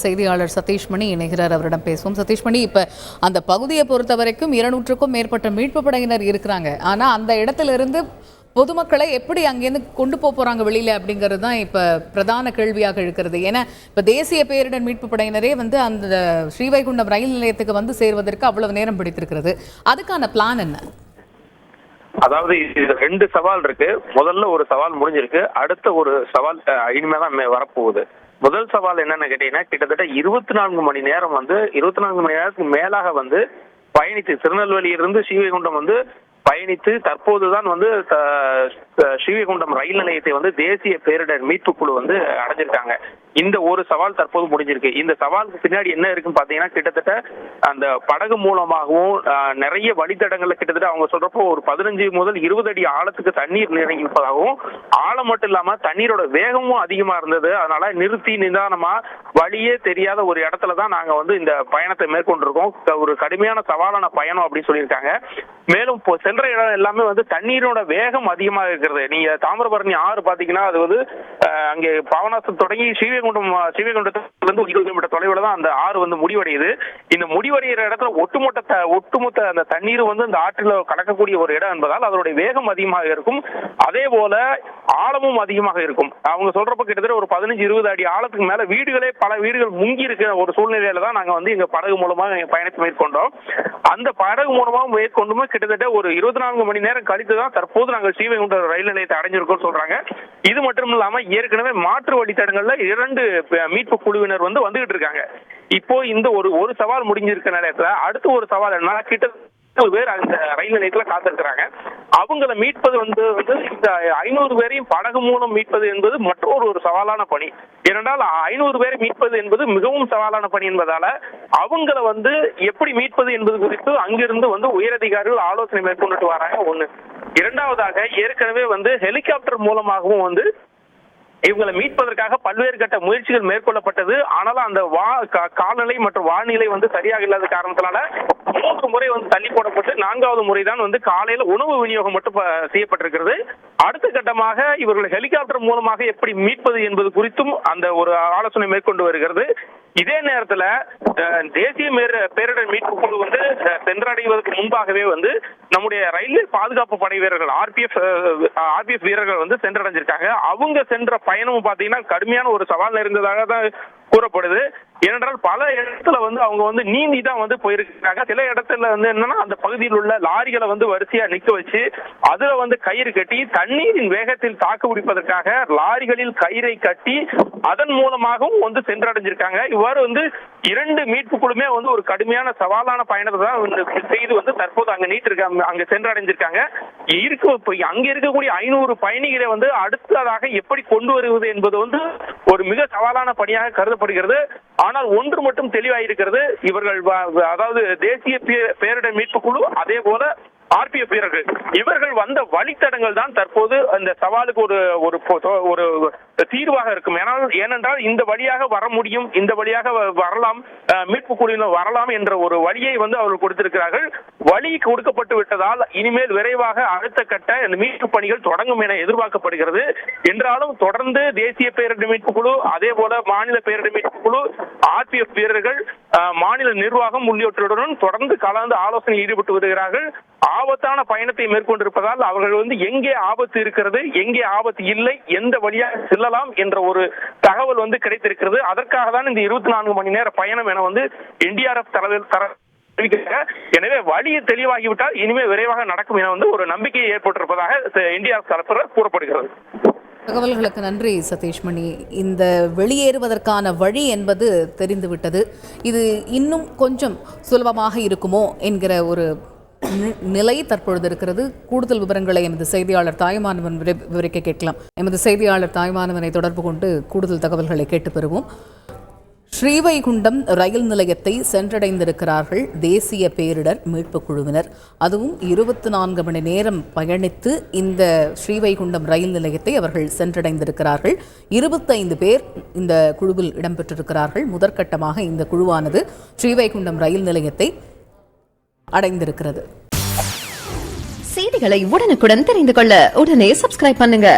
செய்தியாளர் சதீஷ்மணி இணைகிறார், அவரிடம் பேசுவோம். சதீஷ்மணி, இப்ப அந்த பகுதியை பொறுத்த வரைக்கும் 200க்கும் மேற்பட்ட மீட்பு படையினர் இருக்கிறாங்க. ஆனா அந்த இடத்துல இருந்து பொதுமக்களை எப்படி அங்கேருந்து கொண்டு போறாங்க வெளியில அப்படிங்கிறது தான் இப்ப பிரதான கேள்வியாக இருக்கிறது. ஏன்னா இப்ப தேசிய பேரிடர் மீட்பு படையினரே அந்த ஸ்ரீவைகுண்டம் ரயில் நிலையத்துக்கு வந்து சேர்வதற்கு அவ்வளவு நேரம் பிடித்திருக்கிறது. அதுக்கான பிளான் என்ன? அதாவது இது 2 சவால் இருக்கு. முதல்ல ஒரு சவால் முடிஞ்சிருக்கு, அடுத்த ஒரு சவால் இனிமேதான் வரப்போகுது. முதல் சவால் என்னன்னு கேட்டீங்கன்னா, கிட்டத்தட்ட 24 மணி நேரம் 24 மணி நேரத்துக்கு மேலாக பயணித்து திருநெல்வேலியிலிருந்து ஸ்ரீவைகுண்டம் பயணித்து தற்போதுதான் ஸ்ரீவைகுண்டம் ரயில் நிலையத்தை தேசிய பேரிடர் மீட்பு குழு அடைஞ்சிருக்காங்க. இந்த ஒரு சவால் தற்போது முடிஞ்சிருக்கு. இந்த சவாலுக்கு பின்னாடி என்ன இருக்குன்னு பாத்தீங்கன்னா, கிட்டத்தட்ட அந்த படகு மூலமாகவும் நிறைய வழித்தடங்கள்ல கிட்டத்தட்ட அவங்க சொல்றப்போ ஒரு 15 முதல் 20 அடி ஆழத்துக்கு தண்ணீர் நிரம்பியிருப்பதாகவும், ஆழம் மட்டும் இல்லாம தண்ணீரோட வேகமும் அதிகமா இருந்தது. அதனால நிறுத்தி நிதானமா வழியே தெரியாத ஒரு இடத்துலதான் நாங்க இந்த பயணத்தை மேற்கொண்டிருக்கோம். ஒரு கடுமையான சவாலான பயணம் அப்படின்னு சொல்லியிருக்காங்க. மேலும் சென்ற இடம் எல்லாமே தண்ணீரோட வேகம் அதிகமாக இருக்கிறது. நீங்க தாமிரபரணி ஆறு பாத்தீங்கன்னா அது அங்கே பாபநாசம் தொடங்கி ஸ்ரீவைகுண்டத்திலிருந்து 20 கிலோமீட்டர் தொலைவில் தான் அந்த ஆறு முடிவடையுது. இந்த முடிவடைகிற இடத்துல ஒட்டுமொத்த அந்த தண்ணீர் இந்த ஆற்றில் கலக்கக்கூடிய ஒரு இடம் என்பதால் அதனுடைய வேகம் அதிகமாக இருக்கும். அதே போல ஆழமும் அதிகமாக இருக்கும். அவங்க சொல்றப்ப கிட்டத்தட்ட ஒரு 15-20 அடி ஆழத்துக்கு மேல பல வீடுகள் முங்கி இருக்கிற ஒரு சூழ்நிலையில தான் நாங்க எங்க படகு மூலமா பயணத்தை மேற்கொண்டோம். அந்த படகு மூலமா மேற்கொண்டுமே கிட்டத்தட்ட ஒரு 24 மணி நேரம் கழித்து தான் தற்போது நாங்கள் ஸ்ரீவைகுண்டம் ரயில் நிலையத்தை அடைஞ்சிருக்கோம் சொல்றாங்க. இது மட்டும் இல்லாம ஏற்கனவே மாற்று வழித்தடங்கள்ல 2 மீட்பு குழுவினர் வந்துகிட்டு இருக்காங்க. இப்போ இந்த ஒரு சவால் முடிஞ்சிருக்க நேரத்துல அடுத்த ஒரு சவால் என்ன, கிட்டத்தட்ட பேர் அந்த ரயில் நிலையத்துல காத்திருக்கிறாங்க. அவங்களை மீட்பது இந்த 500 பேரையும் படகு மூலம் மீட்பது என்பது மற்றொரு ஒரு சவாலான பணி. ஏனென்றால் 500 பேரை மீட்பது என்பது மிகவும் சவாலான பணி என்பதால அவங்களை எப்படி மீட்பது என்பது குறித்து அங்கிருந்து உயரதிகாரிகள் ஆலோசனை மேற்கொண்டுட்டு வராங்க. ஒண்ணு. இரண்டாவதாக ஏற்கனவே ஹெலிகாப்டர் மூலமாகவும் இவங்களை மீட்பதற்காக பல்வேறு கட்ட முயற்சிகள் மேற்கொள்ளப்பட்டது. ஆனாலும் அந்த காலநிலை மற்றும் வானிலை சரியாக இல்லாத காரணத்தினால 3 முறை தள்ளி போடப்பட்டு 4வது முறைதான் காலையில உணவு விநியோகம் மட்டும் செய்யப்பட்டிருக்கிறது. அடுத்த கட்டமாக இவர்கள் ஹெலிகாப்டர் மூலமாக எப்படி மீட்பது என்பது குறித்தும் அந்த ஒரு ஆலோசனை மேற்கொண்டு வருகிறது. இதே நேரத்துல தேசிய பேரிடர் மீட்பு குழு சென்றடைவதற்கு முன்பாகவே நம்முடைய ரயில்வே பாதுகாப்பு படை வீரர்கள் ஆர்பிஎஃப் வீரர்கள் சென்றடைஞ்சிருக்காங்க. அவங்க சென்ற பயணமும் பாத்தீங்கன்னா கடுமையான ஒரு சவால் இருந்ததாக தான் கூறப்படுது. ஏனென்றால் பல இடத்துல அவங்க நீந்தி தான் போயிருக்காங்க. சில இடத்துல என்னன்னா அந்த பகுதியில் உள்ள லாரிகளை வரிசையா நிக்க வச்சு அதுல கயிறு கட்டி தண்ணீரின் வேகத்தில் தாக்கு பிடிப்பதற்காக லாரிகளில் கயிறை கட்டி அதன் மூலமாகவும் சென்றடைஞ்சிருக்காங்க. இவ்வாறு 2 மீட்பு குழுமே ஒரு கடுமையான சவாலான பயணத்தை தான் செய்து தற்போது அங்க சென்றடைஞ்சிருக்காங்க. அங்க இருக்கக்கூடிய 500 பயணிகளை அடுத்ததாக எப்படி கொண்டு வருவது என்பது ஒரு மிக சவாலான பணியாக கருதப்படுகிறது. ஆனால் ஒன்று மட்டும் தெளிவாயிருக்கிறது, இவர்கள் அதாவது தேசிய பேரிடர் மீட்பு குழு அதே போல ஆர்பிஎஃப் வீரர்கள் இவர்கள் வந்த வழித்தடங்கள் தான் தற்போது அந்த சவாலுக்கு ஒரு தீர்வாக இருக்கும். ஏனென்றால் இந்த வழியாக வர முடியும், இந்த வழியாக வரலாம், மீட்பு குழுவினர் வரலாம் என்ற ஒரு வழியை அவர்கள் கொடுத்திருக்கிறார்கள். வழி கொடுக்கப்பட்டு விட்டதால் இனிமேல் விரைவாக அடுத்த கட்ட இந்த மீட்பு பணிகள் தொடங்கும் என எதிர்பார்க்கப்படுகிறது. என்றாலும் தொடர்ந்து தேசிய பேரிடர் மீட்பு குழு அதே போல மாநில பேரிடர் மீட்பு குழு ஆர்பிஎஃப் வீரர்கள் மாநில நிர்வாகம் உள்ளிட்டோருடன் தொடர்ந்து கலந்து ஆலோசனையில் ஈடுபட்டு வருகிறார்கள். ஆபத்தான பயணத்தை மேற்கொண்டிருப்பதால் அவர்கள் எங்கே ஆபத்து இருக்கிறது, எங்கே ஆபத்து இல்லை, எந்த வழியாக செல்லலாம் என்ற ஒரு தகவல் கிடைத்திருக்கிறது. அதற்காக தான் இந்த 24 மணி நேர பயணம் என என்டிஆர்எஃப் எனவே வழியை தெளிவாகிவிட்டால் இனிமே விரைவாக நடக்கும் என ஒரு நம்பிக்கை ஏற்பட்டிருப்பதாக என்டிஆர்எஃப் தரப்பில் கூறப்படுகிறது. தகவல்களுக்கு நன்றி சதீஷ்மணி. இந்த வெளியேறுவதற்கான வழி என்பது தெரிந்துவிட்டது. இது இன்னும் கொஞ்சம் சுலபமாக இருக்குமோ என்கிற ஒரு நிலை தற்பொழுது இருக்கிறது. கூடுதல் விவரங்களை எமது செய்தியாளர் தாய்மானவன் விவரிக்க கேட்கலாம். எமது செய்தியாளர் தாய்மானவனை தொடர்பு கொண்டு கூடுதல் தகவல்களை கேட்டு பெறுவோம். ஸ்ரீவைகுண்டம் ரயில் நிலையத்தை சென்றடைந்திருக்கிறார்கள் தேசிய பேரிடர் மீட்பு குழுவினர். அதுவும் 24 மணி நேரம் பயணித்து இந்த ஸ்ரீவைகுண்டம் ரயில் நிலையத்தை அவர்கள் சென்றடைந்திருக்கிறார்கள். 25 பேர் இந்த குழுவில் இடம்பெற்றிருக்கிறார்கள். முதற்கட்டமாக இந்த குழுவானது ஸ்ரீவைகுண்டம் ரயில் நிலையத்தை அடைந்திருக்கிறது. செய்திகளை உடனுக்குடன் தெரிந்து கொள்ள உடனே சப்ஸ்கிரைப் பண்ணுங்க.